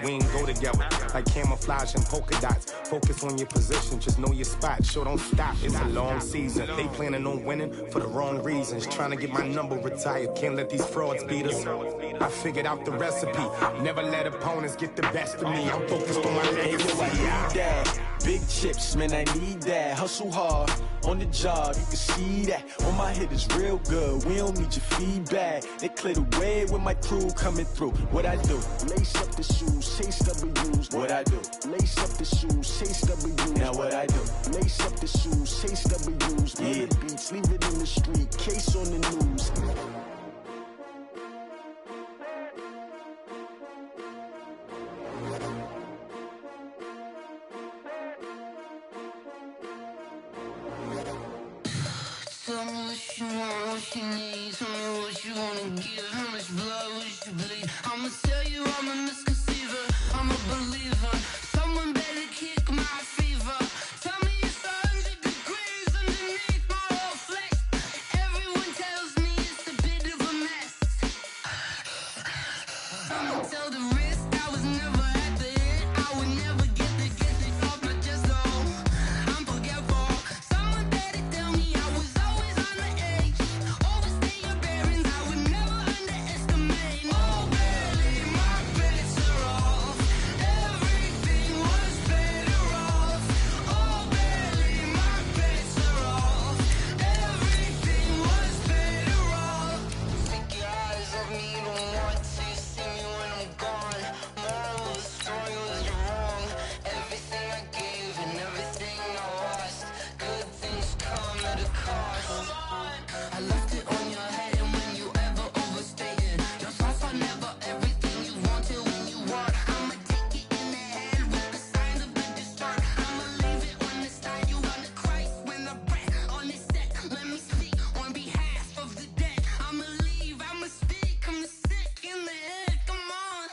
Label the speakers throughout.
Speaker 1: we ain't go together. Like camouflage and polka dots. Focus on your position, just know your spot. Sure, don't stop, it's a long season. They planning on winning for the wrong reasons. Trying to get my number retired, can't let these frauds beat us. I figured out the recipe, never let opponents get the best of me. I'm focused on my legacy.
Speaker 2: Big chips, man, I need that. Hustle hard on the job, you can see that. On my head is real good, we don't need your feedback. They clear the way with my crew coming through. What I do? Lace up the shoes, chase W's. What I do? Lace up the shoes, chase W's. Now what I do? Lace up the shoes, chase W's. Yeah. The beats, leave it in the street, case on the news.
Speaker 3: Tell me what you want, what you need. Tell me what you wanna give. How much blood would you bleed? I'ma tell you I'm a misconceiver. I'm a believer. Someone better kick my fever. Tell me it's 100 degrees underneath my whole flesh. Everyone tells me it's a bit of a mess. I'ma tell the risk I was never at the end. I would never get this off my chest though. I'm forgetful. Someone better tell me I was always on the edge. Overstay your bearings, I would never underestimate. Oh, barely, my bets are off. Everything was better off. Oh, barely, my bets are off. Everything was better off. Take your eyes off me, don't want to see me when I'm gone. Moral of the story was you're wrong. Everything I gave and everything I lost. Good things come at a cost. I left it on your head, and when you ever overstay it, your thoughts are never everything you wanted when you want. I'ma take it in the head with the signs of the distort. I'ma leave it on the side. You wanna Christ when I breath on this set. Let me speak on behalf of the dead. I'ma leave, I'ma speak. I'm sick in the head. Come on,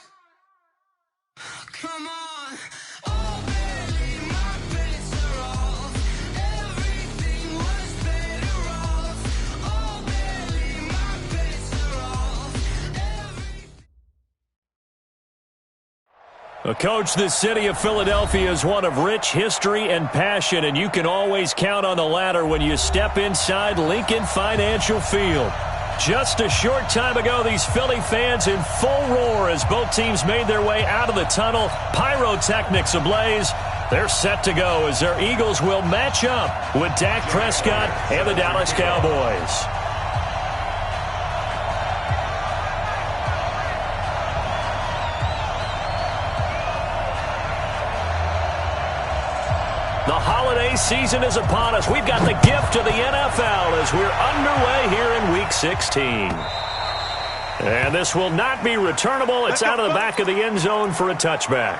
Speaker 3: come on. Oh, barely, my bets are off. Everything was better off. Oh, barely, my bets are off.
Speaker 4: Coach, the city of Philadelphia is one of rich history and passion, and you can always count on the ladder when you step inside Lincoln Financial Field. Just a short time ago, these Philly fans in full roar as both teams made their way out of the tunnel. Pyrotechnics ablaze. They're set to go as their Eagles will match up with Dak Prescott and the Dallas Cowboys. The holiday season is upon us. We've got the gift of the NFL as we're underway here in Week 16. And this will not be returnable. It's out of the back of the end zone for a touchback.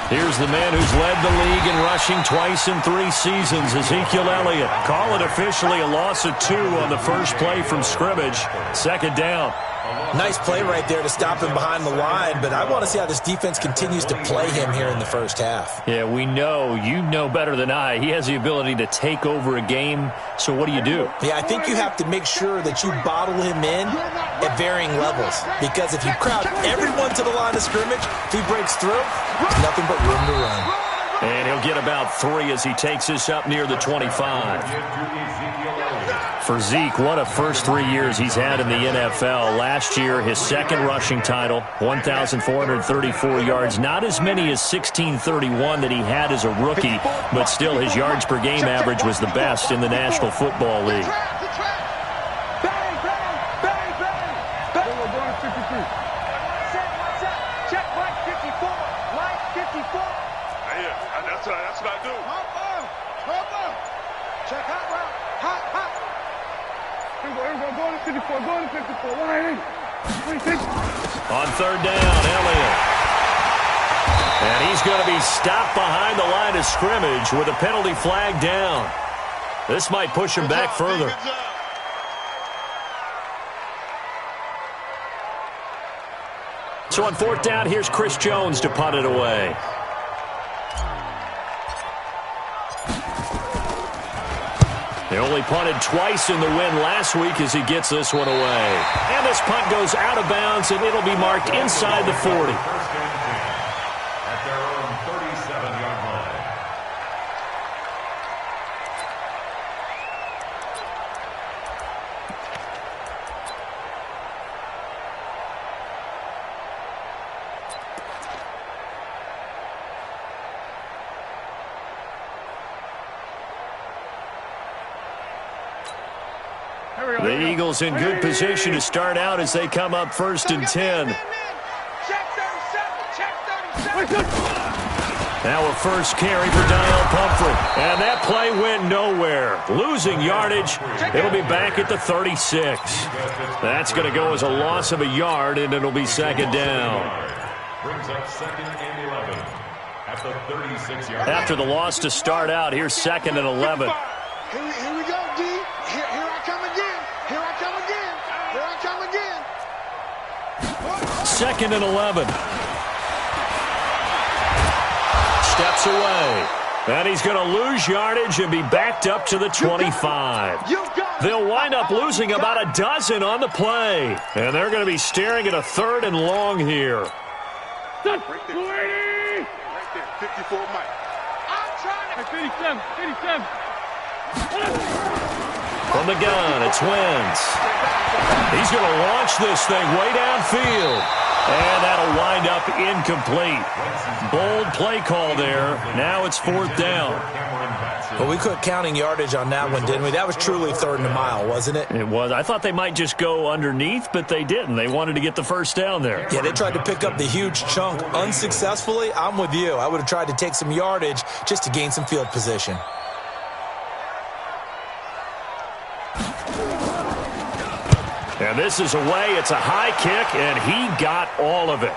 Speaker 4: Here's the man who's led the league in rushing twice in 3 seasons, Ezekiel Elliott. Call it officially a loss of 2 on the first play from scrimmage. Second down.
Speaker 5: Nice play right there to stop him behind the line, but I want to see how this defense continues to play him here in the first half.
Speaker 4: Yeah, we know. You know better than I. He has the ability to take over a game, so what do you do?
Speaker 5: Yeah, I think you have to make sure that you bottle him in at varying levels, because if you crowd everyone to the line of scrimmage, if he breaks through, there's nothing but room to run.
Speaker 4: And he'll get about 3 as he takes us up near the 25. For Zeke, what a first 3 years he's had in the NFL. Last year, his second rushing title, 1,434 yards. Not as many as 1,631 that he had as a rookie, but still his yards per game average was the best in the National Football League.
Speaker 6: That's what I do. Check hot route. Hot. Here we go. Go to 54. Go to 54. 180.
Speaker 4: On third down, Elliott. And he's going to be stopped behind the line of scrimmage with a penalty flag down. This might push him back further. So on fourth down, here's Chris Jones to punt it away. They only punted twice in the win last week as he gets this one away. And this punt goes out of bounds, and it'll be marked inside the 40.
Speaker 7: At their own 37-yard line.
Speaker 4: The Eagles in good position to start out as they come up 1st and 10. Now a first carry for Daniel Pumphrey. And that play went nowhere. Losing yardage. It'll be back at the 36. That's going to go as a loss of a yard, and it'll be 2nd down.
Speaker 7: Brings up 2nd and 11 at the 36-yard line.
Speaker 4: After the loss to start out, here's 2nd and 11.
Speaker 6: Here we go, D. Here I come again. Here I come again. Here I come again.
Speaker 4: 2nd and 11. Steps away. And he's going to lose yardage and be backed up to the 25. They'll wind up losing about a dozen on the play. And they're going to be staring at a 3rd and long here.
Speaker 6: Right there. 54 Mike. I'm trying to. 57.
Speaker 4: From the gun, it's Wentz. He's going to launch this thing way downfield. And that'll wind up incomplete. Bold play call there. Now it's 4th down.
Speaker 5: Well, we quit counting yardage on that one, didn't we? That was truly 3rd and a mile, wasn't it?
Speaker 4: It was. I thought they might just go underneath, but they didn't. They wanted to get the first down there.
Speaker 5: Yeah, they tried to pick up the huge chunk unsuccessfully. I'm with you. I would have tried to take some yardage just to gain some field position.
Speaker 4: And this is away. It's a high kick, and he got all of it.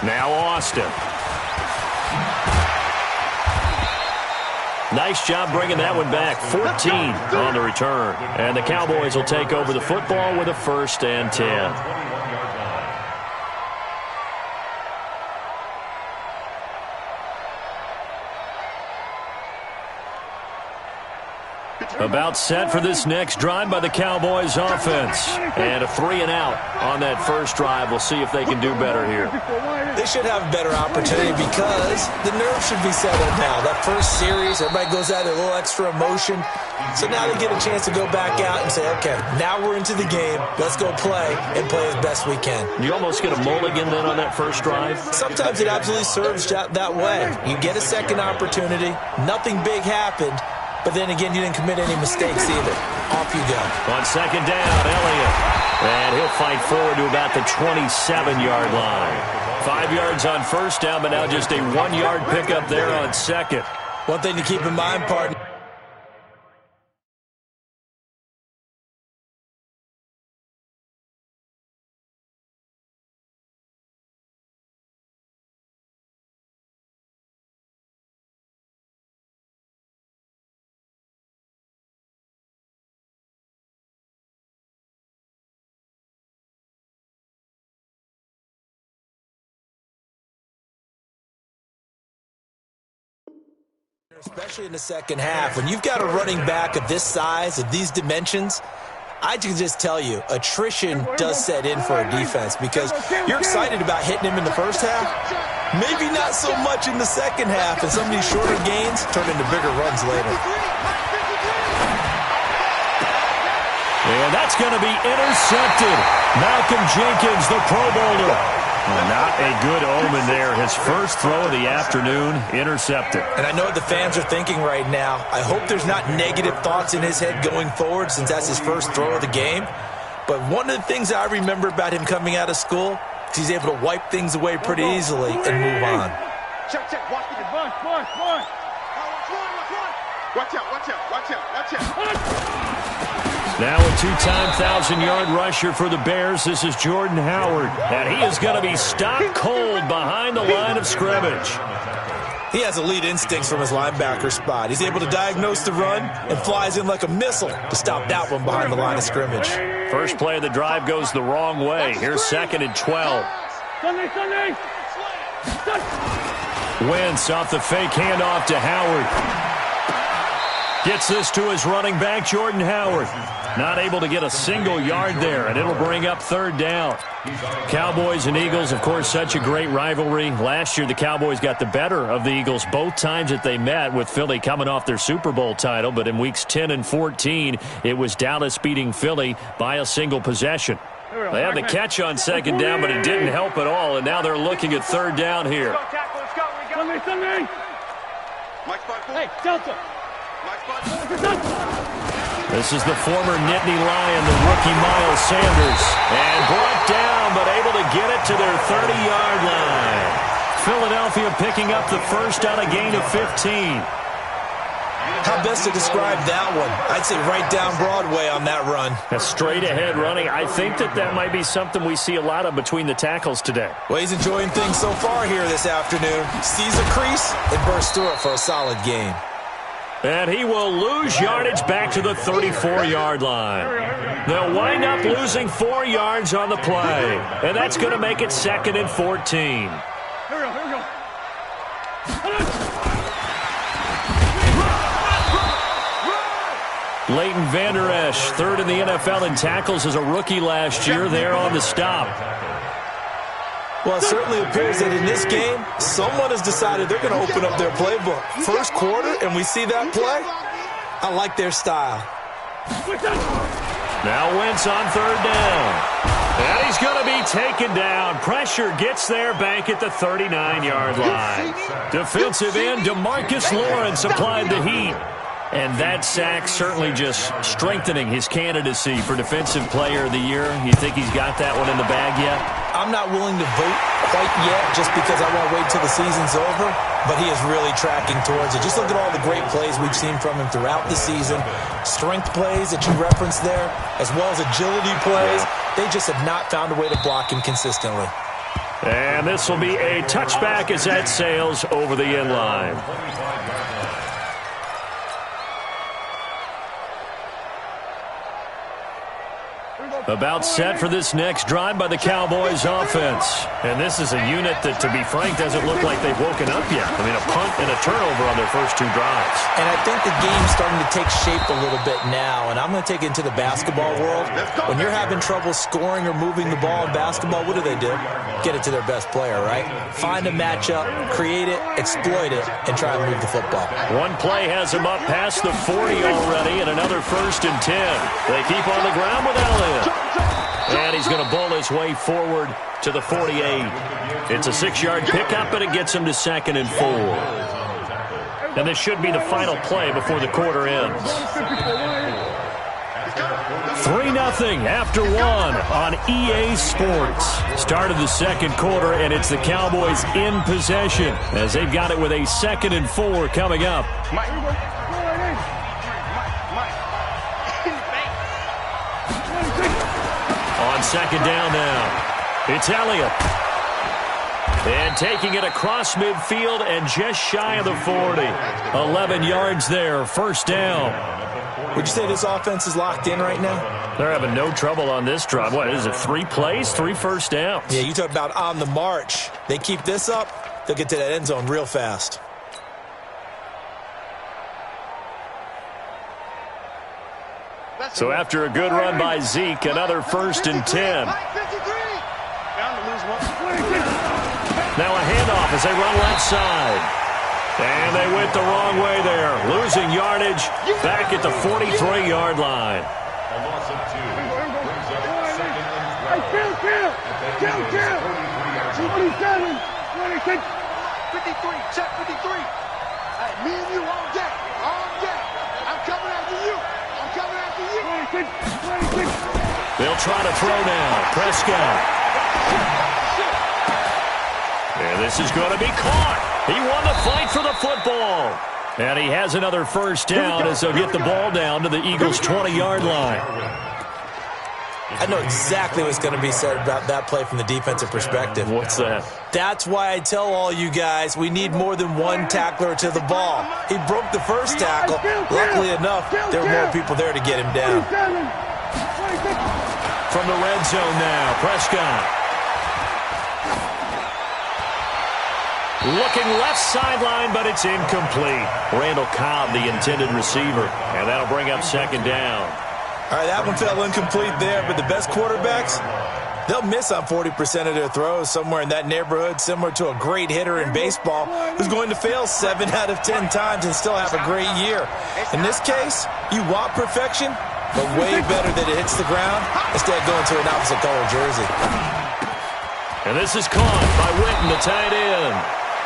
Speaker 4: Now Austin. Nice job bringing that one back. 14 on the return. And the Cowboys will take over the football with a 1st and 10. About set for this next drive by the Cowboys offense. And a 3-and-out on that first drive. We'll see if they can do better here.
Speaker 5: They should have a better opportunity because the nerves should be settled now. That first series, everybody goes out with a little extra emotion. So now they get a chance to go back out and say, okay, now we're into the game. Let's go play and play as best we can.
Speaker 4: You almost get a mulligan then on that first drive?
Speaker 5: Sometimes it absolutely serves that way. You get a second opportunity. Nothing big happened. But then again, you didn't commit any mistakes either. Off you go.
Speaker 4: On 2nd down, Elliott. And he'll fight forward to about the 27-yard line. 5 yards on first down, but now just a 1-yard pickup there on 2nd.
Speaker 5: One thing to keep in mind, partner. Especially in the second half, when you've got a running back of this size, of these dimensions, I can just tell you, attrition does set in for a defense because you're excited about hitting him in the first half. Maybe not so much in the second half, and some of these shorter gains turn into bigger runs later.
Speaker 4: And that's going to be intercepted. Malcolm Jenkins, the Pro Bowler. Not a good omen there. His first throw of the afternoon, intercepted.
Speaker 5: And I know what the fans are thinking right now. I hope there's not negative thoughts in his head going forward since that's his first throw of the game. But one of the things I remember about him coming out of school is he's able to wipe things away pretty easily and move on.
Speaker 6: Check. Watch it. Watch. Watch out.
Speaker 4: Now a two-time 1,000-yard rusher for the Bears. This is Jordan Howard. And he is going to be stopped cold behind the line of scrimmage.
Speaker 5: He has elite instincts from his linebacker spot. He's able to diagnose the run and flies in like a missile to stop that one behind the line of scrimmage.
Speaker 4: First play of the drive goes the wrong way. Here's 2nd and 12. Wentz off the fake handoff to Howard. Gets this to his running back, Jordan Howard. Not able to get a single yard there, and it'll bring up 3rd down. Cowboys and Eagles, of course, such a great rivalry. Last year, the Cowboys got the better of the Eagles both times that they met, with Philly coming off their Super Bowl title. But in weeks 10 and 14, it was Dallas beating Philly by a single possession. They had the catch on 2nd down, but it didn't help at all, and now they're looking at 3rd down here.
Speaker 6: Hey, Delta.
Speaker 4: This is the former Nittany Lion, the rookie Miles Sanders. And brought down, but able to get it to their 30-yard line. Philadelphia picking up the first on a gain of 15.
Speaker 5: How best to describe that one? I'd say right down Broadway on that run.
Speaker 4: A straight-ahead running. I think that might be something we see a lot of between the tackles today.
Speaker 5: Well, he's enjoying things so far here this afternoon. Sees a crease and bursts through it for a solid gain.
Speaker 4: And he will lose yardage back to the 34-yard line. They'll wind up losing 4 yards on the play. And that's going to make it 2nd and 14.
Speaker 6: Here we go.
Speaker 4: Leighton Vander Esch, 3rd in the NFL in tackles as a rookie last year. There on the stop.
Speaker 5: Well, it certainly appears that in this game, someone has decided they're going to open up their playbook. First quarter, and we see that play. I like their style.
Speaker 4: Now Wentz on 3rd down. And he's going to be taken down. Pressure gets there back at the 39-yard line. Defensive end DeMarcus Lawrence applied the heat. And that sack certainly just strengthening his candidacy for Defensive Player of the Year. You think he's got that one in the bag yet?
Speaker 5: I'm not willing to vote quite yet just because I want to wait till the season's over, but he is really tracking towards it. Just look at all the great plays we've seen from him throughout the season. Strength plays that you referenced there, as well as agility plays. They just have not found a way to block him consistently.
Speaker 4: And this will be a touchback as that sails over the end line. About set for this next drive by the Cowboys offense. And this is a unit that, to be frank, doesn't look like they've woken up yet. I mean, a punt and a turnover on their first 2 drives.
Speaker 5: And I think the game's starting to take shape a little bit now. And I'm going to take it into the basketball world. When you're having trouble scoring or moving the ball in basketball, what do? Get it to their best player, right? Find a matchup, create it, exploit it, and try and move the football.
Speaker 4: One play has him up past the 40 already, and another 1st and 10. They keep on the ground with Elliott. And he's going to bowl his way forward to the 48. It's a 6-yard pickup, but it gets him to 2nd and 4. And this should be the final play before the quarter ends. 3-0 after 1 on EA Sports. Start of the 2nd quarter, and it's the Cowboys in possession as they've got it with a 2nd and 4 coming up. On 2nd down now, it's Elliott. And taking it across midfield and just shy of the 40. 11 yards there, 1st down.
Speaker 5: Would you say this offense is locked in right now?
Speaker 4: They're having no trouble on this drive. What is it, 3 plays, 3 first downs?
Speaker 5: Yeah, you talk about on the march. They keep this up, they'll get to that end zone real fast.
Speaker 4: So after a good run by Zeke, another 1st and 10. Now a handoff as they run left side. And they went the wrong way there. Losing yardage back at the 43-yard line.
Speaker 7: A loss of 2. Brings up 2nd and 12.
Speaker 6: 27, 53, check 53. Hey, me and you all day, all day. I'm coming after you. I'm coming after you. 26.
Speaker 4: They'll try to throw now. Prescott. And this is going to be caught. He won the fight for the football. And he has another first down as they'll get the ball down to the Eagles' 20-yard line.
Speaker 5: I know exactly what's going to be said about that play from the defensive perspective.
Speaker 4: What's that?
Speaker 5: That's why I tell all you guys we need more than one tackler to the ball. He broke the first tackle. Luckily enough, there were more people there to get him down.
Speaker 4: From the red zone now, Prescott. Looking left sideline, but it's incomplete. Randall Cobb, the intended receiver. And that'll bring up second down.
Speaker 5: All right, that one fell incomplete there, but the best quarterbacks, they'll miss on 40% of their throws, somewhere in that neighborhood, similar to a great hitter in baseball who's going to fail 7 out of 10 times and still have a great year. In this case, you want perfection, but way better that it hits the ground instead of going to an opposite color jersey.
Speaker 4: And this is caught by Witten, the tight end.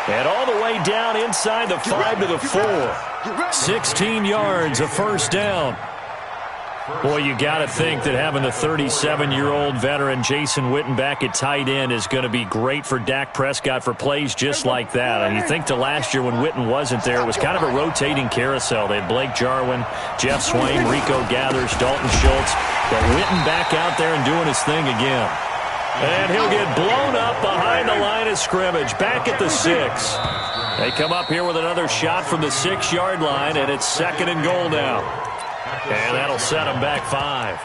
Speaker 4: And all the way down inside the 5 to the 4. 16 yards, a first down. Boy, you got to think that having the 37-year-old veteran Jason Witten back at tight end is going to be great for Dak Prescott for plays just like that. And you think to last year when Witten wasn't there, it was kind of a rotating carousel. They had Blake Jarwin, Jeff Swain, Rico Gathers, Dalton Schultz. But Witten back out there and doing his thing again. And he'll get blown up behind the line of scrimmage, back at the 6. They come up here with another shot from the 6-yard line, and it's second and goal now. And that'll set them back 5.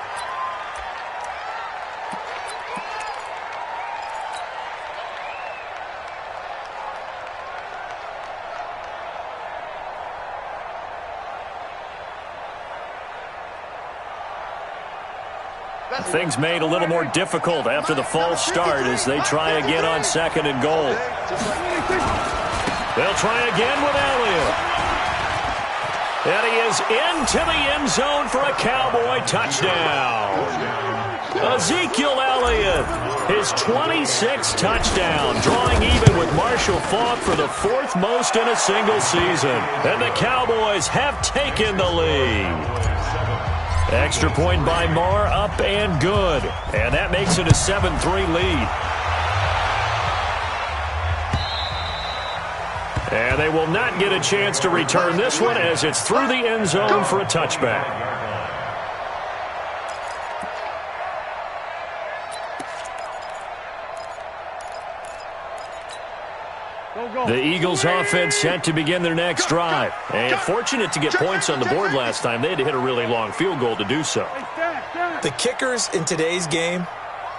Speaker 4: Things made a little more difficult after the false start as they try again on second and goal. They'll try again with Elliott. And he is into the end zone for a Cowboy touchdown. Ezekiel Elliott, his 26th touchdown, drawing even with Marshall Faulk for the 4th most in a single season. And the Cowboys have taken the lead. Extra point by Marr, up and good. And that makes it a 7-3 lead. And they will not get a chance to return this one as it's through the end zone for a touchback. The Eagles offense set to begin their next drive. And fortunate to get points on the board last time. They had to hit a really long field goal to do so.
Speaker 5: The kickers in today's game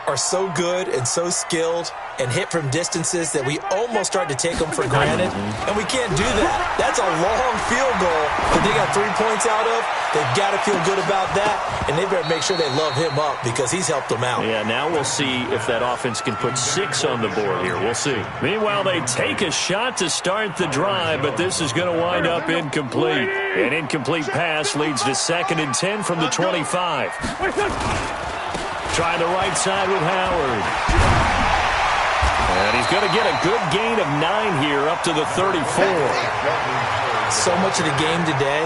Speaker 5: are so good and so skilled and hit from distances that we almost start to take them for granted, and we can't do that. That's a long field goal that they got 3 points out of. They've got to feel good about that, and they better make sure they love him up because he's helped them out.
Speaker 4: Yeah, now we'll see if that offense can put 6 on the board here. We'll see. Meanwhile, they take a shot to start the drive, but this is going to wind up incomplete. An incomplete pass leads to 2nd and 10 from the 25. Trying the right side with Howard. And he's going to get a good gain of 9 here up to the 34.
Speaker 5: So much of the game today,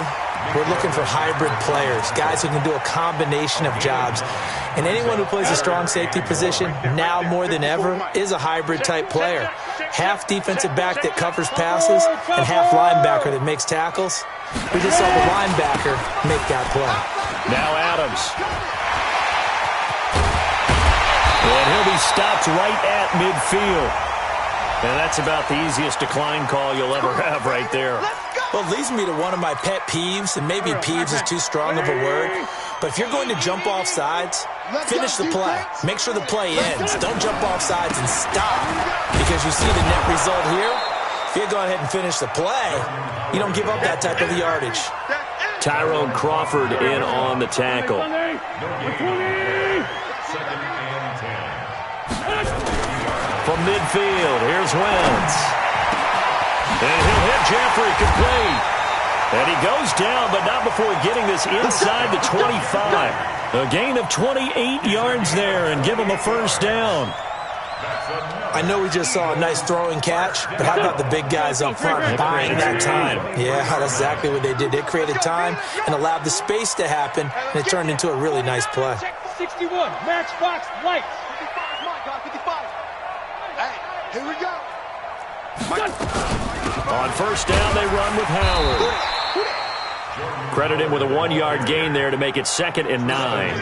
Speaker 5: we're looking for hybrid players, guys who can do a combination of jobs. And anyone who plays a strong safety position, now more than ever, is a hybrid-type player. Half defensive back that covers passes and half linebacker that makes tackles. We just saw the linebacker make that play.
Speaker 4: Now Adams. And he'll be stopped right at midfield. And that's about the easiest decline call you'll ever have right there.
Speaker 5: Well, it leads me to one of my pet peeves, and maybe peeves is too strong of a word, but if you're going to jump off sides, finish the play. Make sure the play ends. Don't jump off sides and stop, because you see the net result here. If you go ahead and finish the play, you don't give up that type of yardage.
Speaker 4: Tyrone Crawford in on the tackle. From midfield, here's Wentz. And he'll hit Jeffrey complete. And he goes down, but not before getting this inside the 25. A gain of 28 yards there and give him a first down.
Speaker 5: I know we just saw a nice throwing catch, but how about the big guys up front buying that time? Yeah, that's exactly what they did. They created time and allowed the space to happen, and it turned into a really nice play.
Speaker 6: Check 61, matchbox lights. 55, my God, 55. Hey, here we go.
Speaker 4: On first down, they run with Howard. Credit him with a 1-yard gain there to make it 2nd and 9.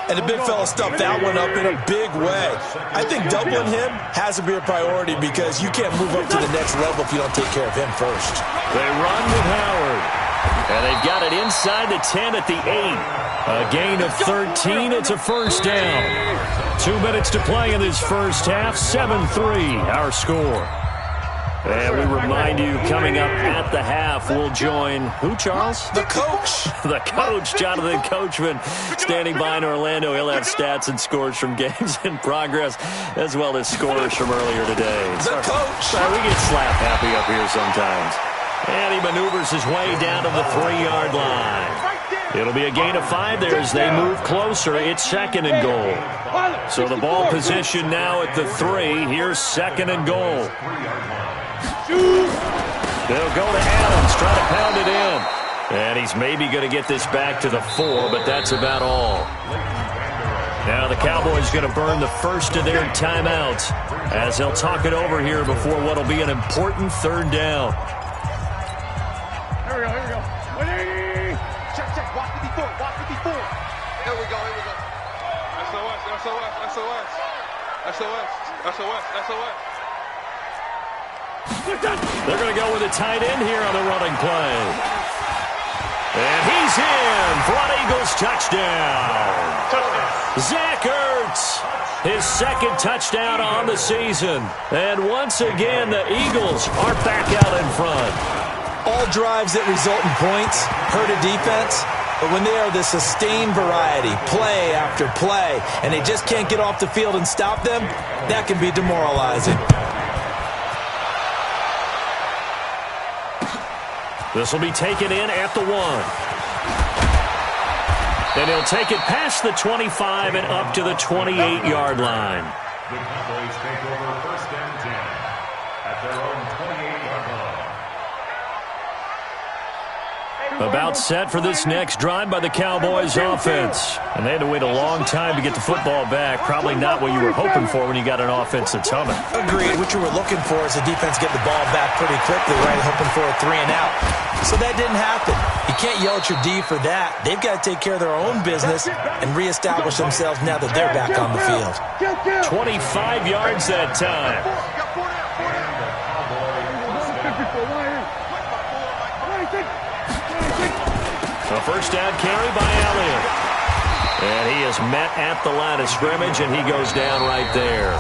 Speaker 5: And the big fella stuffed that one up in a big way. I think doubling him has to be a priority because you can't move up to the next level if you don't take care of him first.
Speaker 4: They run with Howard. And they've got it inside the 10 at the 8. A gain of 13. It's a first down. 2 minutes to play in this first half. 7-3 our score. And we remind you, coming up at the half, we'll join who, Charles?
Speaker 5: The coach.
Speaker 4: The coach, Jonathan Coachman, standing by in Orlando. He'll have stats and scores from games in progress, as well as scores from earlier today.
Speaker 5: The coach.
Speaker 4: Sorry, we get slap happy up here sometimes. And he maneuvers his way down to the 3-yard line. It'll be a gain of 5 there as they move closer. It's 2nd and goal. So the ball position now at the 3. Here's 2nd and goal. They'll go to Adams, try to pound it in. And he's maybe going to get this back to the 4, but that's about all. Now the Cowboys going to burn the first of their timeouts as they'll talk it over here before what will be an important 3rd down.
Speaker 6: Here we go. 180. Check. Watch 54. Here we go. SOS.
Speaker 4: They're going to go with a tight end here on the running play. And he's in for an Eagles touchdown. Zach Ertz, his 2nd touchdown on the season. And once again, the Eagles are back out in front.
Speaker 5: All drives that result in points hurt a defense, but when they are the sustained variety, play after play, and they just can't get off the field and stop them, that can be demoralizing.
Speaker 4: This will be taken in at the 1. Then he'll take it past the 25 and up to the 28-yard line.
Speaker 7: The Cowboys take over 1st and 10 at their own 28-yard line.
Speaker 4: About set for this next drive by the Cowboys offense. And they had to wait a long time to get the football back. Probably not what you were hoping for when you got an offense that's humming.
Speaker 5: Agreed. What you were looking for is the defense get the ball back pretty quickly, right? Hoping for a 3 and out. So that didn't happen. You can't yell at your D for that. They've got to take care of their own business and reestablish themselves now that they're back on the field.
Speaker 4: 25 yards that time. A first down carry by Elliott. And he is met at the line of scrimmage, and he goes down right there.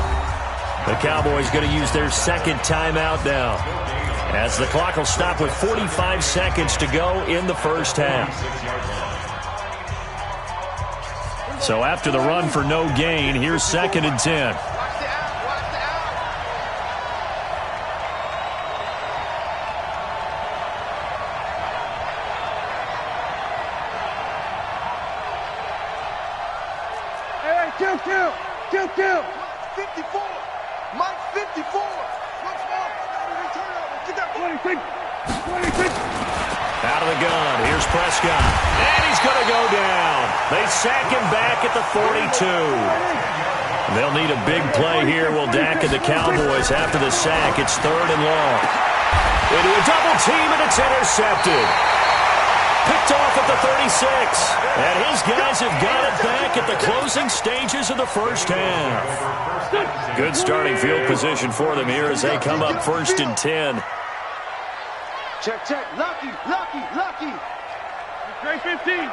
Speaker 4: The Cowboys going to use their 2nd timeout now, as the clock will stop with 45 seconds to go in the first half. So after the run for no gain, here's 2nd and 10.
Speaker 6: Kill. 54. Mike 54. What's up? Get that 26.
Speaker 4: Out of the gun. Here's Prescott. And he's going to go down. They sack him back at the 42. They'll need a big play here. Will Dak and the Cowboys after the sack. It's 3rd and long. Into a double team, and it's intercepted. Picked off at the 36. And his guys have got it back at the closing stages of the first half. Good starting field position for them here as they come up 1st and 10.
Speaker 6: Check. Lucky. Great 15.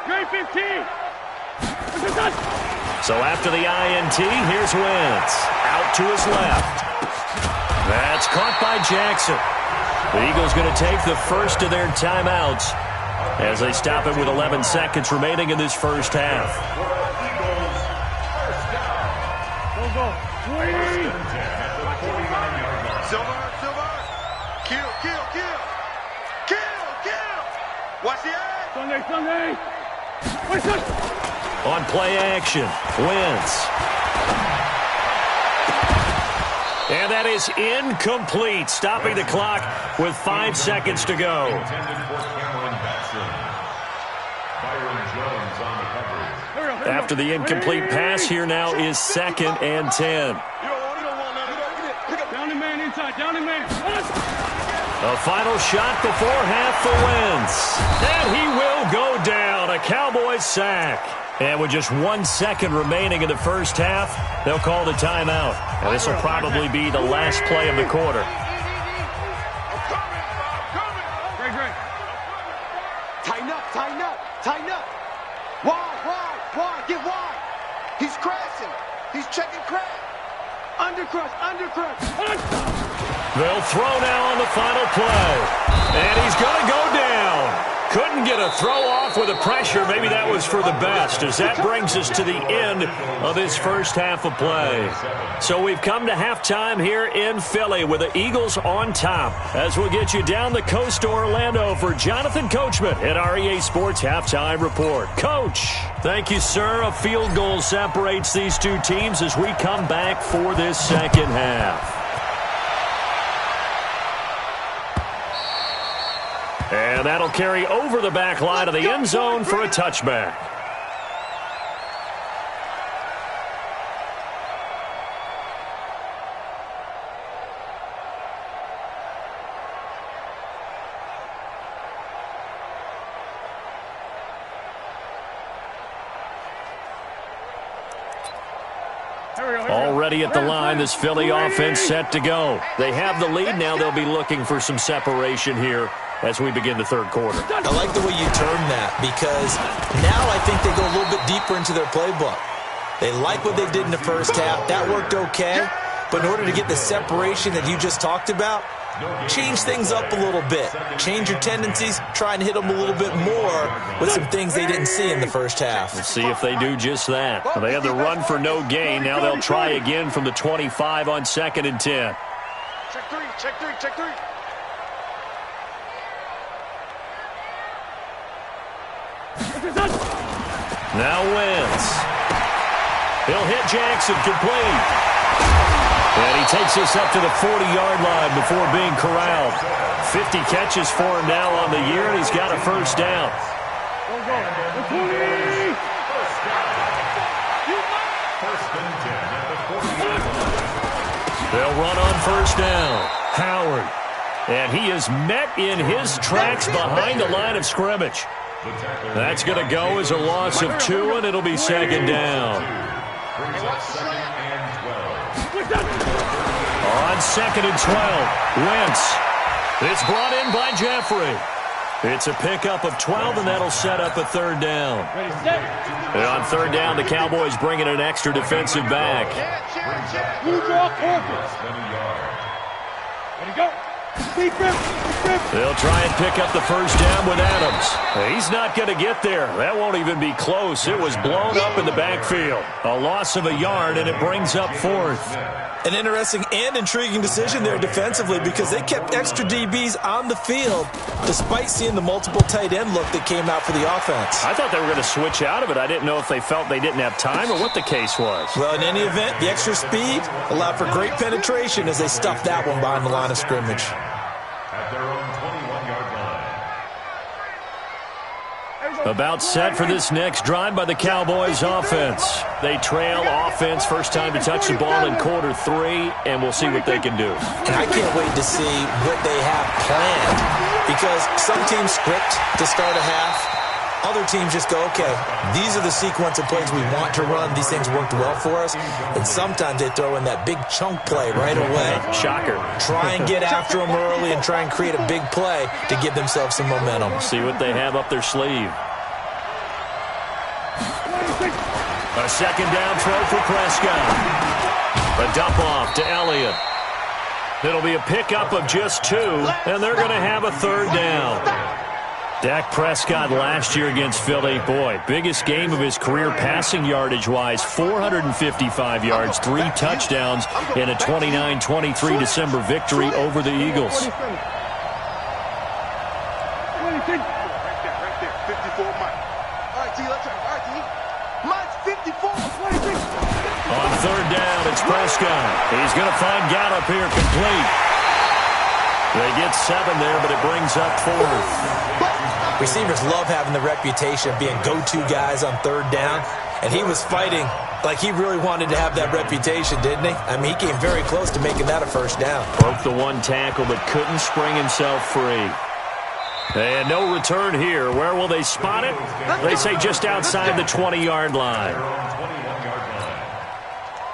Speaker 4: So after the INT, here's Wentz. Out to his left. That's caught by Jackson. The Eagles going to take the first of their timeouts as they stop it with 11 seconds remaining in this first half.
Speaker 6: Go. Silver. Kill. Watch the eye. Sunday.
Speaker 4: On play action, Wentz. And that is incomplete, stopping the clock with 5 seconds to go. After the incomplete pass, here now is 2nd and 10.
Speaker 6: Down the man inside.
Speaker 4: A final shot before half for Wentz. And he will go down. A Cowboys sack. And with just 1 second remaining in the first half, they'll call the timeout. And this will probably be the last play of the quarter.
Speaker 6: Tighten up, tighten up, tighten up. Wide, get wide. He's crashing. He's checking crash. Undercrush.
Speaker 4: They'll throw now on the final play. And he's going to go down. Couldn't get a throw off with the pressure. Maybe that was for the best, as that brings us to the end of this first half of play. So we've come to halftime here in Philly with the Eagles on top. As we'll get you down the coast to Orlando for Jonathan Coachman at our EA Sports Halftime Report. Coach, thank you, sir. A field goal separates these two teams as we come back for this second half. And that'll carry over the back line of the end zone for a touchback. Already at the line, this Philly offense set to go. They have the lead. Now they'll be looking for some separation here as we begin the third quarter.
Speaker 5: I like the way you term that, because now I think they go a little bit deeper into their playbook. They like what they did in the first half. That worked okay. But in order to get the separation that you just talked about, change things up a little bit. Change your tendencies. Try and hit them a little bit more with some things they didn't see in the first half.
Speaker 4: We'll see if they do just that. They had the run for no gain. Now they'll try again from the 25 on 2nd and 10.
Speaker 6: Check three.
Speaker 4: Now Wentz. He'll hit Jackson complete. And he takes us up to the 40-yard line before being corralled. 50 catches for him now on the year, and he's got a first down. They'll run on first down. Howard. And he is met in his tracks behind the line of scrimmage. That's going to go as a loss of 2, and it'll be second down. On 2nd and 12, Wentz. It's brought in by Jeffrey. It's a pickup of 12, and that'll set up a third down. And on third down, the Cowboys bring in an extra defensive back.
Speaker 6: Ready, go.
Speaker 4: They'll try and pick up the first down with Adams. He's not going to get there. That won't even be close. It was blown up in the backfield. A loss of a yard, and it brings up 4th.
Speaker 5: An interesting and intriguing decision there defensively, because they kept extra DBs on the field despite seeing the multiple tight end look that came out for the offense.
Speaker 4: I thought they were going to switch out of it. I didn't know if they felt they didn't have time or what the case was.
Speaker 5: Well, in any event, the extra speed allowed for great penetration as they stuffed that one behind the line of scrimmage.
Speaker 7: At their own 21-yard line.
Speaker 4: About set for this next drive by the Cowboys offense. They trail offense, first time to touch the ball in quarter 3, and we'll see what they can do.
Speaker 5: And I can't wait to see what they have planned, because some teams script to start a half. Other teams just go, okay, these are the sequence of plays we want to run. These things worked well for us. And sometimes they throw in that big chunk play right away.
Speaker 4: Shocker.
Speaker 5: Try and get after them early and try and create a big play to give themselves some momentum.
Speaker 4: See what they have up their sleeve. A second down throw for Prescott. A dump off to Elliott. It'll be a pickup of just 2, and they're going to have a third down. Dak Prescott last year against Philly, boy, biggest game of his career passing yardage-wise, 455 yards, 3 touchdowns in a 29-23 December victory over the Eagles.
Speaker 6: Right there, 54, Mike. All right, T, let's try. All right, T. Mike's 54, 26.
Speaker 4: On third down, it's Prescott. He's going to find Gallup here complete. They get 7 there, but it brings up 4th.
Speaker 5: Receivers love having the reputation of being go-to guys on third down, and he was fighting Like he really wanted to have that reputation, didn't he? I mean, he came very close to making that a first down.
Speaker 4: Broke the one tackle but couldn't spring himself free. And no return here. Where will they spot it? They say just outside the 20-yard line.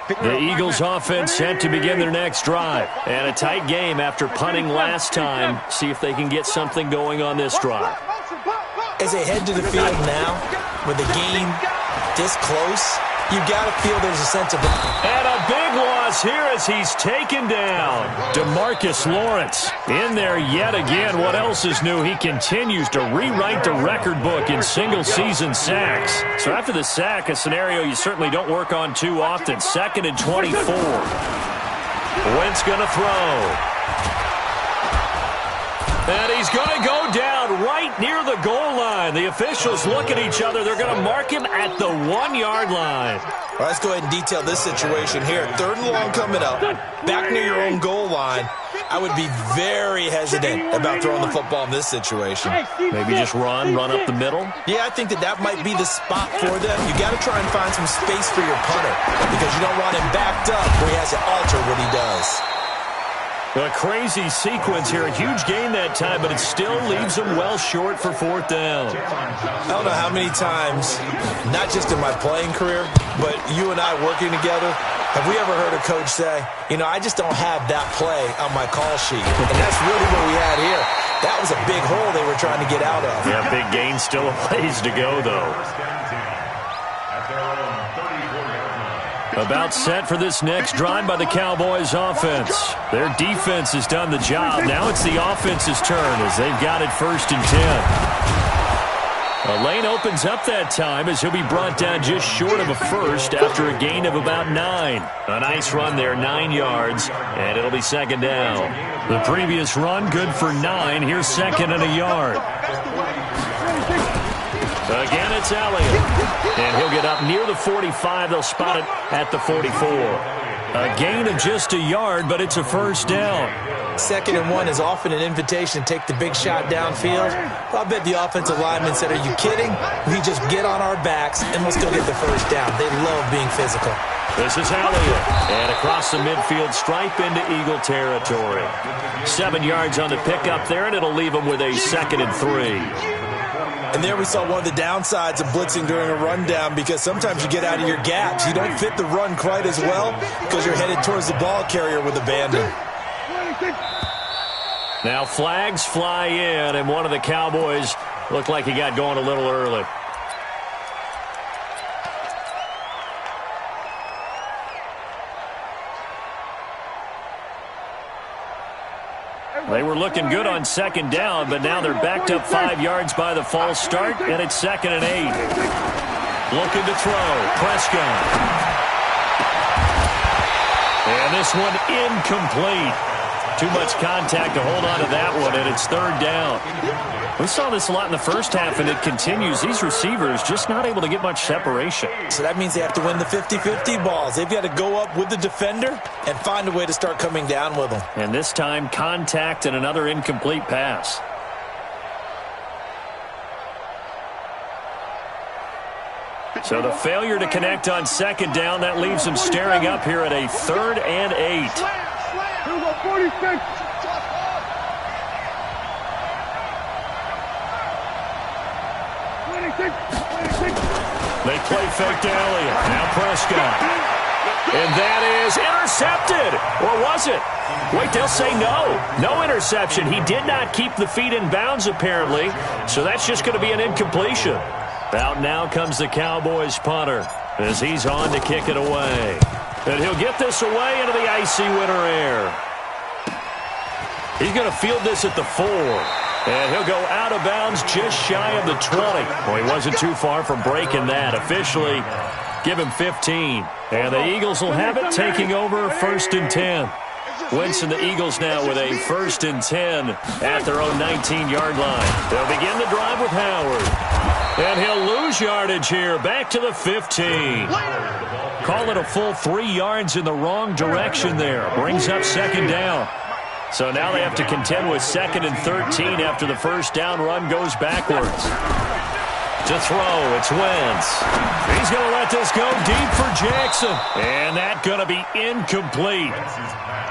Speaker 4: The Eagles offense set to begin their next drive. And a tight game after punting last time. See if they can get something going on this drive.
Speaker 5: As they head to the field now, with the game this close, you got to feel there's a sense of...
Speaker 4: And a big loss here as he's taken down. DeMarcus Lawrence in there yet again. What else is new? He continues to rewrite the record book in single-season sacks. So after the sack, a scenario you certainly don't work on too often. 2nd and 24. Wentz going to throw. And he's going to go down right near the goal line. The officials look at each other. They're going to mark him at the 1-yard line.
Speaker 5: Well, let's go ahead and detail this situation here. 3rd and long coming up, back near your own goal line. I would be very hesitant about throwing the football in this situation.
Speaker 4: Maybe just run up the middle?
Speaker 5: Yeah, I think that might be the spot for them. You got to try and find some space for your punter because you don't want him backed up where he has to alter what he does.
Speaker 4: A crazy sequence here. A huge gain that time, but it still leaves them well short for 4th down.
Speaker 5: I don't know how many times, not just in my playing career, but you and I working together, have we ever heard a coach say, you know, I just don't have that play on my call sheet. And that's really what we had here. That was a big hole they were trying to get out of.
Speaker 4: Yeah, big gain. Still a ways to go, though. About set for this next drive by the Cowboys offense. Their defense has done the job. Now it's the offense's turn as they've got it 1st and 10. A lane opens up that time as he'll be brought down just short of a first after a gain of about 9. A nice run there, 9 yards, and it'll be 2nd down. The previous run good for 9. Here's 2nd and a yard. Again, it's Elliott. And he'll get up near the 45. They'll spot it at the 44. A gain of just a yard, but it's a 1st down.
Speaker 5: 2nd and 1 is often an invitation to take the big shot downfield. Well, I bet the offensive lineman said, are you kidding? We just get on our backs and let's go get the 1st down. They love being physical.
Speaker 4: This is Elliott. And across the midfield stripe into Eagle territory. 7 yards on the pickup there, and it'll leave them with a 2nd and 3.
Speaker 5: And there we saw one of the downsides of blitzing during a rundown because sometimes you get out of your gaps. You don't fit the run quite as well because you're headed towards the ball carrier with abandon.
Speaker 4: Now flags fly in, and one of the Cowboys looked like he got going a little early. They were looking good on 2nd down, but now they're backed up 5 yards by the false start, and it's 2nd and 8. Looking to throw. Prescott. And this one incomplete. Too much contact to hold on to that one, and it's 3rd down. We saw this a lot in the first half, and it continues. These receivers just not able to get much separation.
Speaker 5: So that means they have to win the 50-50 balls. They've got to go up with the defender and find a way to start coming down with them.
Speaker 4: And this time, contact and another incomplete pass. So the failure to connect on 2nd down, that leaves them staring up here at a 3rd and 8.
Speaker 6: 46.
Speaker 4: They play fake to Elliott. Now Prescott. And that is intercepted. Or was it? Wait, they'll say no. No interception. He did not keep the feet in bounds, apparently. So that's just going to be an incompletion. Out now comes the Cowboys punter as he's on to kick it away. And he'll get this away into the icy winter air. He's going to field this at the 4. And he'll go out of bounds just shy of the 20. Well, he wasn't too far from breaking that. Officially, give him 15. And the Eagles will have it, taking over 1st and 10. Wentz and the Eagles now with a 1st and 10 at their own 19-yard line. They'll begin the drive with Howard. And he'll lose yardage here, back to the 15. Call it a full 3 yards in the wrong direction there. Brings up 2nd down. So now they have to contend with 2nd and 13 after the 1st down run goes backwards. To To throw, it's Wentz. He's going to let this go deep for Jackson. And that's going to be incomplete.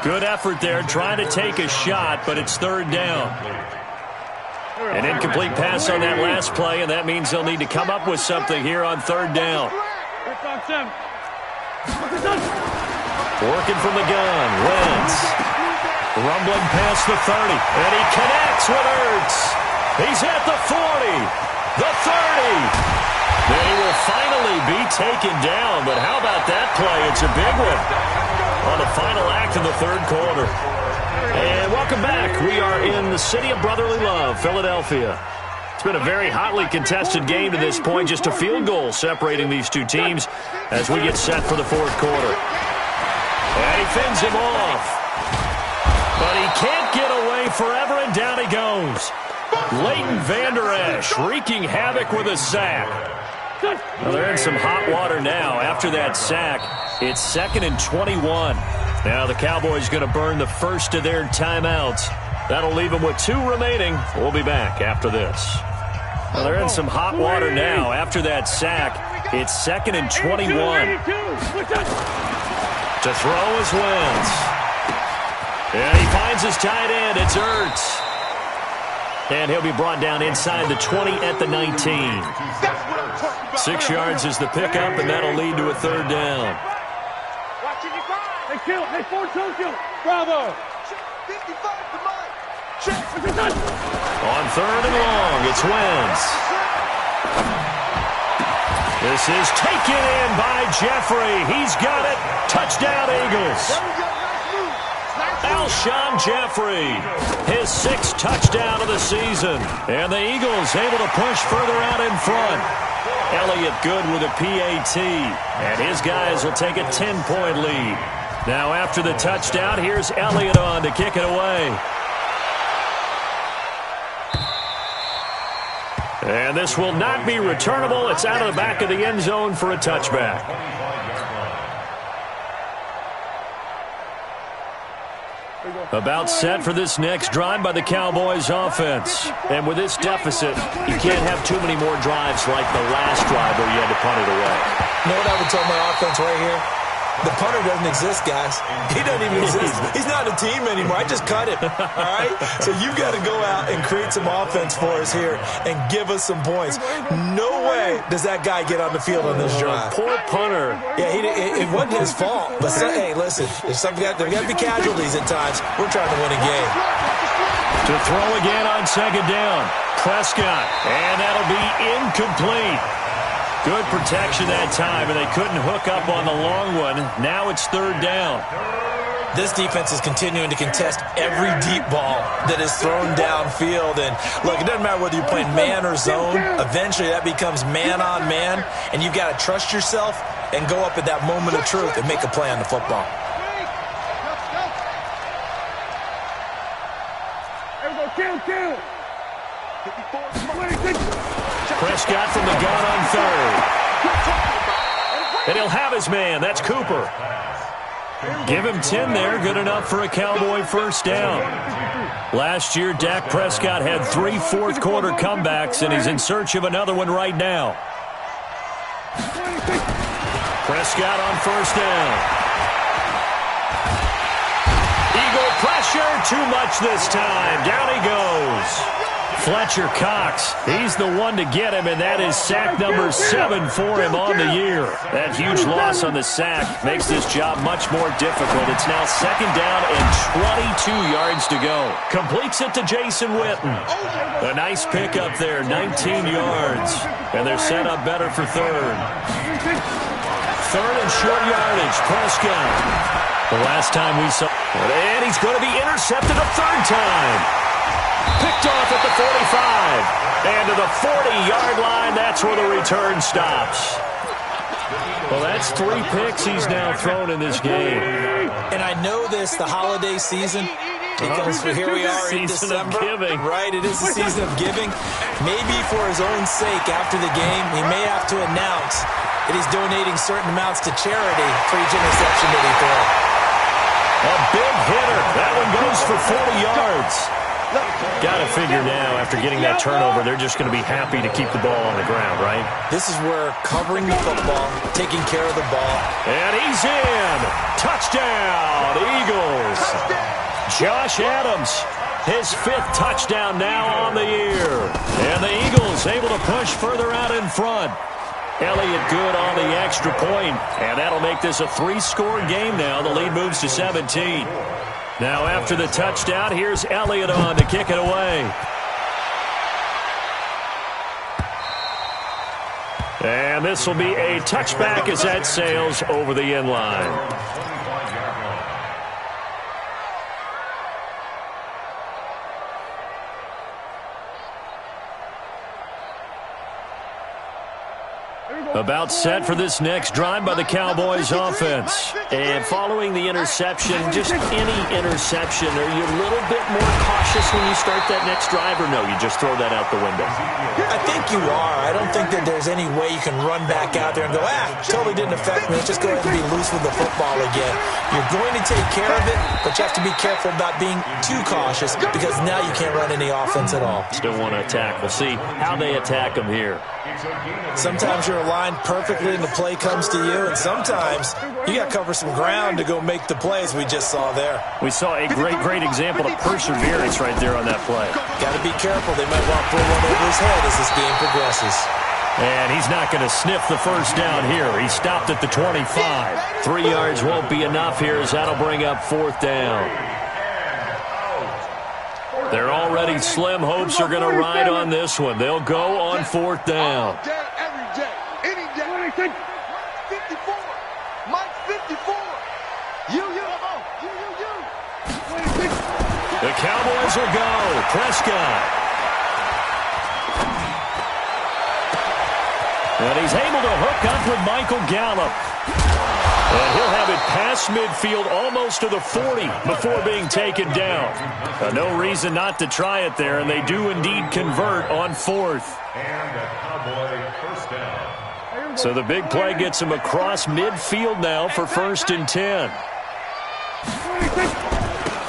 Speaker 4: Good effort there trying to take a shot, but it's third down. An incomplete pass on that last play, and that means they'll need to come up with something here on third down. Working from the gun, Wentz. Rumbling past the 30, and he connects with Ertz. He's at the 40, the 30. Then he will finally be taken down, but how about that play? It's a big one on the final act of the third quarter. And welcome back. We are in the city of brotherly love, Philadelphia. It's been a very hotly contested game to this point, just a field goal separating these two teams as we get set for the fourth quarter. And he fends him off. But he can't get away forever, and down he goes. Leighton Vander Esch wreaking havoc with a sack. Well, they're in some hot water now. After that sack, it's 2nd and 21. Now the Cowboys going to burn the first of their timeouts. That'll leave them with 2 remaining. We'll be back after this. Well, they're in some hot water now. After that sack, it's 2nd and 21. To throw is Wentz. And he finds his tight end. It's Ertz. And he'll be brought down inside the 20 at the 19. 6 yards is the pickup, and that'll lead to a third down.
Speaker 6: Hey, kill. Hey, 4-2. Bravo. 55 to mine.
Speaker 4: On third and long, it's Wentz. This is taken in by Jeffrey. He's got it. Touchdown, Eagles. Alshon Jeffrey, his 6th touchdown of the season. And the Eagles able to push further out in front. Elliott good with a PAT. And his guys will take a 10-point lead. Now after the touchdown, here's Elliott on to kick it away. And this will not be returnable. It's out of the back of the end zone for a touchback. About set for this next drive by the Cowboys offense. And with this deficit, you can't have too many more drives like the last drive where you had to punt it away.
Speaker 5: You know what I would tell my offense right here? The punter doesn't exist, guys. He doesn't even exist. He's not a team anymore. I just cut him. All right? So you've got to go out and create some offense for us here and give us some points. No way does that guy get on the field on this drive.
Speaker 4: Poor punter.
Speaker 5: Yeah, it wasn't his fault. But, hey, listen, there's got to be casualties at times. We're trying to win a game.
Speaker 4: To throw again on second down. Prescott. And that'll be incomplete. Good protection that time, and they couldn't hook up on the long one. Now it's third down.
Speaker 5: This defense is continuing to contest every deep ball that is thrown downfield. And, look, it doesn't matter whether you're playing man or zone. Eventually that becomes man on man, and you've got to trust yourself and go up at that moment of truth and make a play on the football.
Speaker 6: Kill.
Speaker 4: Prescott from the gun on third. And he'll have his man. That's Cooper. Give him 10 there. Good enough for a Cowboy first down. Last year, Dak Prescott had 3 fourth-quarter comebacks, and he's in search of another one right now. Prescott on first down. Eagle pressure. Too much this time. Down he goes. Fletcher Cox, he's the one to get him, and that is sack number 7 for him on the year. That huge loss on the sack makes this job much more difficult. It's now second down and 22 yards to go. Completes it to Jason Witten. A nice pickup there, 19 yards. And they're set up better for third. Third and short yardage, Prescott. The last time we saw... And he's going to be intercepted a third time. Picked off at the 45. And to the 40-yard line, that's where the return stops. Well, that's 3 picks he's now thrown in this game.
Speaker 5: And I know this, the holiday season, because here we are in December. Right, it is the season of giving. Maybe for his own sake after the game, he may have to announce that he's donating certain amounts to charity for each interception that he throws.
Speaker 4: A big hitter. That one goes for 40 yards. Got to figure now, after getting that turnover, they're just going to be happy to keep the ball on the ground, right?
Speaker 5: This is where covering the football, taking care of the ball.
Speaker 4: And he's in. Touchdown, Eagles. Josh Adams, his 5th touchdown now on the year. And the Eagles able to push further out in front. Elliott good on the extra point, and that'll make this a 3-score game now. The lead moves to 17. Now after the touchdown, here's Elliott on to kick it away. And this will be a touchback as that sails over the end line. About set for this next drive by the Cowboys offense.
Speaker 8: And following the interception, just any interception, are you a little bit more cautious when you start that next drive, or no, you just throw that out the window?
Speaker 5: I think you are. I don't think that there's any way you can run back out there and go, totally didn't affect me. Let's just go ahead and be loose with the football again. You're going to take care of it, but you have to be careful about being too cautious because now you can't run any offense at all.
Speaker 4: Still want to attack. We'll see how they attack them here.
Speaker 5: Sometimes you're aligned perfectly and the play comes to you, and sometimes you got to cover some ground to go make the plays we just saw there.
Speaker 4: We saw a great example of perseverance right there on that play.
Speaker 5: Got to be careful. They might want to pull one over his head as this game progresses.
Speaker 4: And he's not going to sniff the first down here. He stopped at the 25. 3 yards won't be enough here as that'll bring up 4th down. Their already slim hopes are going to ride on this one. They'll go on 4th down.
Speaker 6: All day, every day, any day. 54. Mike 54. You.
Speaker 4: The Cowboys will go. Prescott. And he's able to hook up with Michael Gallup. And he'll have it past midfield almost to the 40 before being taken down. No reason not to try it there, and they do indeed convert on 4th.
Speaker 7: And a Cowboy first down.
Speaker 4: So the big play gets him across midfield now for 1st and 10.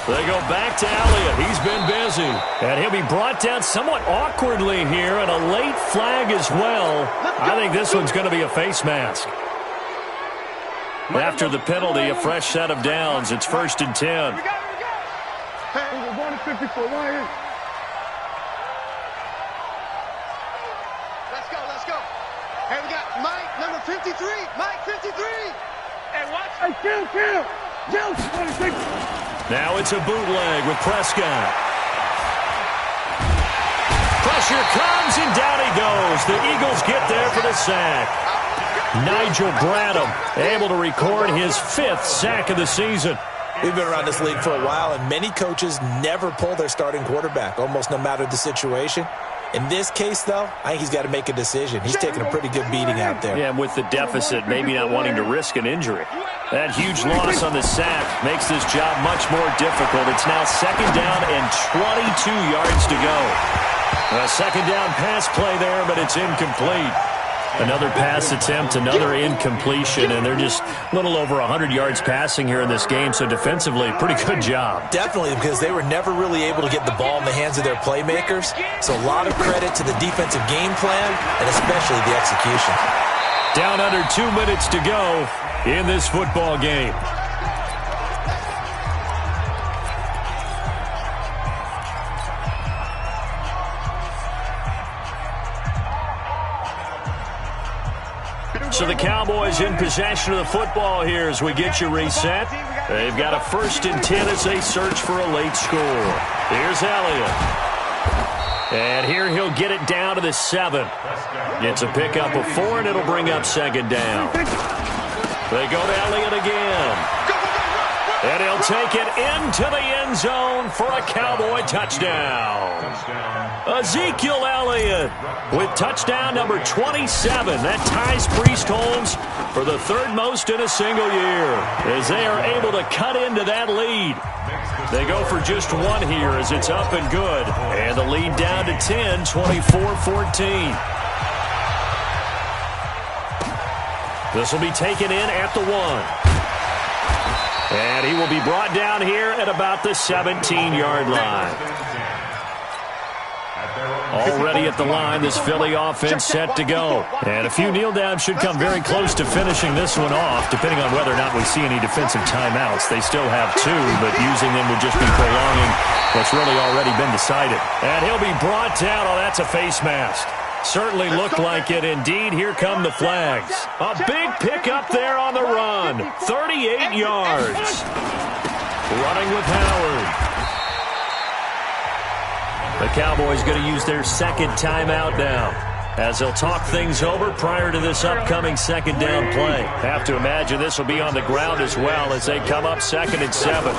Speaker 4: They go back to Elliott. He's been busy. And he'll be brought down somewhat awkwardly here, and a late flag as well. I think this one's going to be a face mask. After the penalty, a fresh set of downs. It's 1st and 10.
Speaker 6: Hey, we're going to 54. Let's go. Hey, we got Mike, number 53. Mike, 53. Hey, watch. Hey, kill.
Speaker 4: Now it's a bootleg with Prescott. Pressure comes, and down he goes. The Eagles get there for the sack. Nigel Bradham able to record his 5th sack of the season.
Speaker 5: We've been around this league for a while, and many coaches never pull their starting quarterback, almost no matter the situation. In this case, though, I think he's got to make a decision. He's taking a pretty good beating out there.
Speaker 4: Yeah, and with the deficit, maybe not wanting to risk an injury. That huge loss on the sack makes this job much more difficult. It's now 2nd down and 22 yards to go. A 2nd down pass play there, but it's incomplete. Another pass attempt, another incompletion, and they're just a little over 100 yards passing here in this game, so defensively, pretty good job.
Speaker 5: Definitely, because they were never really able to get the ball in the hands of their playmakers, so a lot of credit to the defensive game plan and especially the execution.
Speaker 4: Down under 2 minutes to go in this football game. So the Cowboys in possession of the football here as we get you reset. They've got a 1st and 10 as they search for a late score. Here's Elliott. And here he'll get it down to the 7. It's a pickup of 4, and it'll bring up 2nd down. They go to Elliott again. And he'll take it into the end zone for a Cowboy touchdown. Ezekiel Elliott with touchdown number 27. That ties Priest Holmes for the 3rd most in a single year as they are able to cut into that lead. They go for just 1 here as it's up and good. And the lead down to 10, 24-14. This will be taken in at the 1. And he will be brought down here at about the 17-yard line. Already at the line, this Philly offense set to go. And a few kneel downs should come very close to finishing this one off, depending on whether or not we see any defensive timeouts. They still have 2, but using them would just be prolonging what's really already been decided. And he'll be brought down. Oh, that's a face mask. Certainly looked like it. Indeed, here come the flags. A big pickup there on the run. 38 yards. Running with Howard. The Cowboys going to use their second timeout now, as they'll talk things over prior to this upcoming second down play. Have to imagine this will be on the ground as well as they come up 2nd and 7.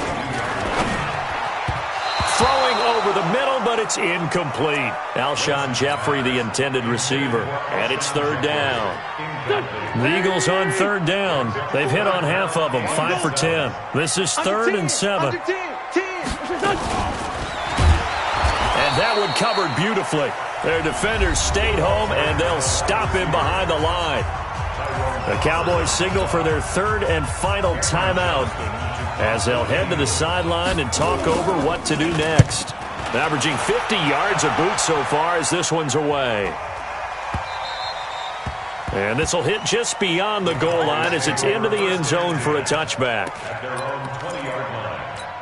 Speaker 4: Throwing over the middle, but it's incomplete. Alshon Jeffrey, the intended receiver. And it's 3rd down. The Eagles on 3rd down. They've hit on half of them, 5 for 10. This is 3rd and 7. And that one covered beautifully. Their defenders stayed home, and they'll stop him behind the line. The Cowboys signal for their 3rd and final timeout as they'll head to the sideline and talk over what to do next. Averaging 50 yards of boot so far as this one's away. And this will hit just beyond the goal line as it's into the end zone for a touchback.
Speaker 7: At their own 20-yard line.